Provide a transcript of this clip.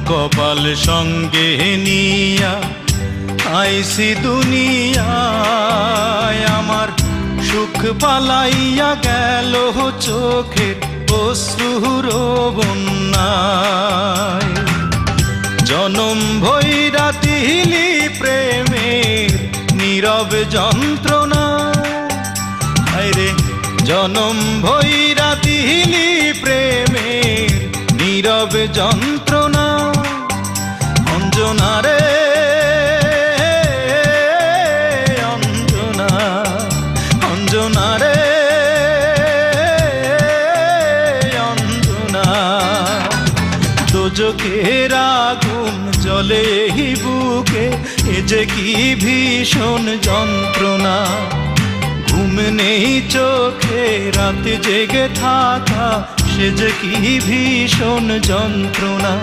কপাল সঙ্গে নিয়া আইসি দুনিয়ায়, আমার সুখ পালাইয়া গেল চোখের অশ্রুর বন্যায়। জনম ভৈরা দিলি প্রেমের নীরব যন্ত্রণা, আরে জনম ভৈরা দিলি প্রেমের নীরব যন্ত্রণা। অঞ্জনা রে অঞ্জনা, অঞ্জনা রে অঞ্জনা, দোজখের আগুন জ্বলে এই বুকে, এ যে কি ভীষণ যন্ত্রণা। ঘুম নেই চোখে রাত জেগে থাকা, সে যে কি ভীষণ যন্ত্রণা।